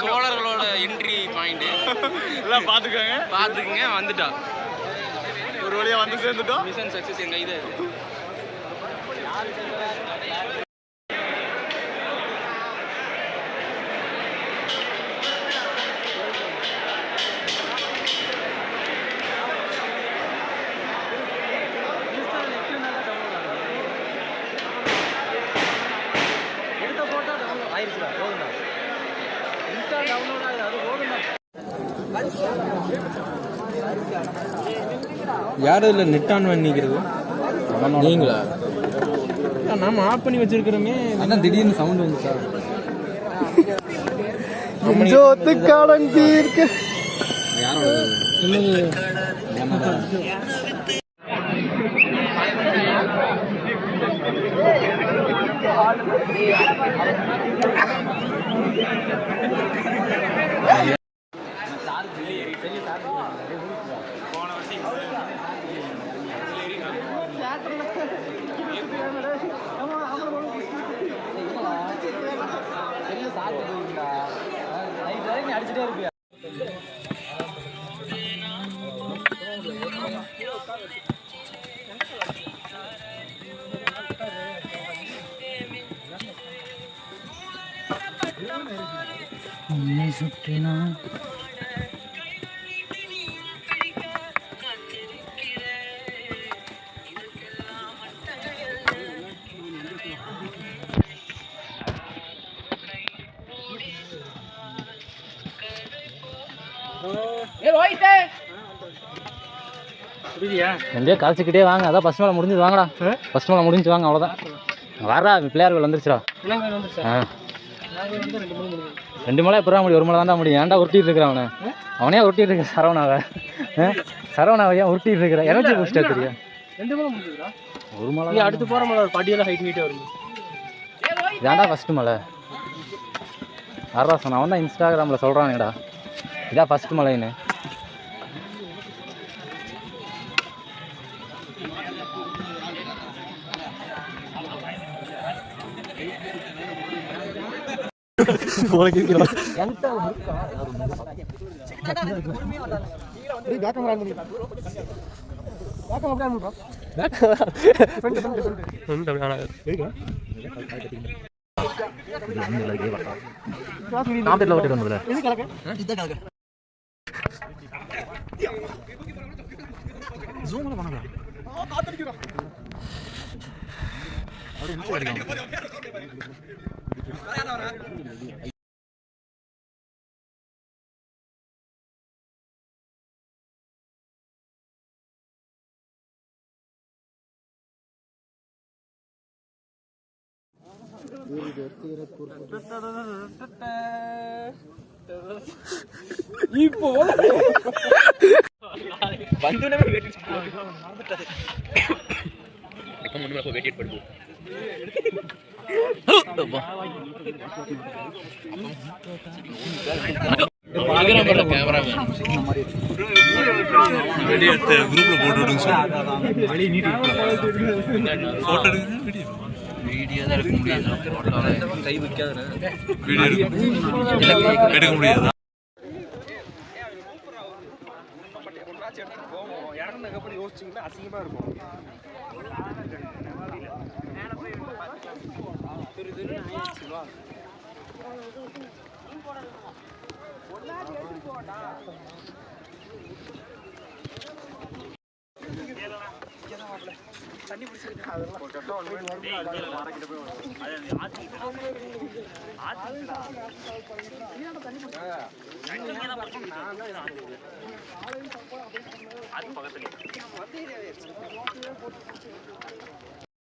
சோழர்களோட entry point எல்லாம் பாத்துக்கங்க வந்துட்டா ஒரு வழியா வந்து சேர்ந்துட்டோம். மிஷன் சக்சஸ் எங்க இது யாரும் இல்லை நெட் ஆன் பண்ணிக்கிறது நீங்களா? நாம ஆஃப் பண்ணி வச்சிருக்கிறோமே. அதான் திடீர்னு சவுண்ட் வந்துச்சா? காலம் தீர்க்க அடிச்சுட்டே இருப்பியா? சுற்றினா எங்கேயோ கரைச்சிக்கிட்டே வாங்க. அதான் ஃபர்ஸ்ட் மேலே முடிஞ்சது வாங்கடா. ஃபர்ஸ்ட் மேலே முடிஞ்சு வாங்க. அவ்வளோதான். வரா பிள்ளையார்கள் வந்துருச்சுடா. ரெண்டு மலை எப்படா முடியும்? ஒரு மலை தாண்டா முடியும். ஏன்டா உருட்டிட்டு இருக்கிறான் அவனை? அவனே உருட்டிட்டு இருக்க சரவணாவை. சரவணாவை ஏன் உருட்டிட்டு இருக்கிற? எனர்ஜி பூஸ்டர் தெரியும். ஒரு மலை அடுத்து போகிற மலை படியெல்லாம் ஹைட் ஹைட்டே வரும். இதாண்டா ஃபஸ்ட்டு மலை. யாரா சொன்ன? அவன் தான் இன்ஸ்டாகிராமில் சொல்கிறானுங்கடா இதான் ஃபஸ்ட்டு மலைன்னு. இப்போ குரூப்ல போட்டு வீடியோ தான் எடுக்க முடியாது. கை வைக்காத வீடியோ எடுக்க முடியாது. யோசிச்சிங்கன்னா அசிங்கமா இருக்கும். தண்ணி பிடிச்சிருக்கு அதெல்லாம்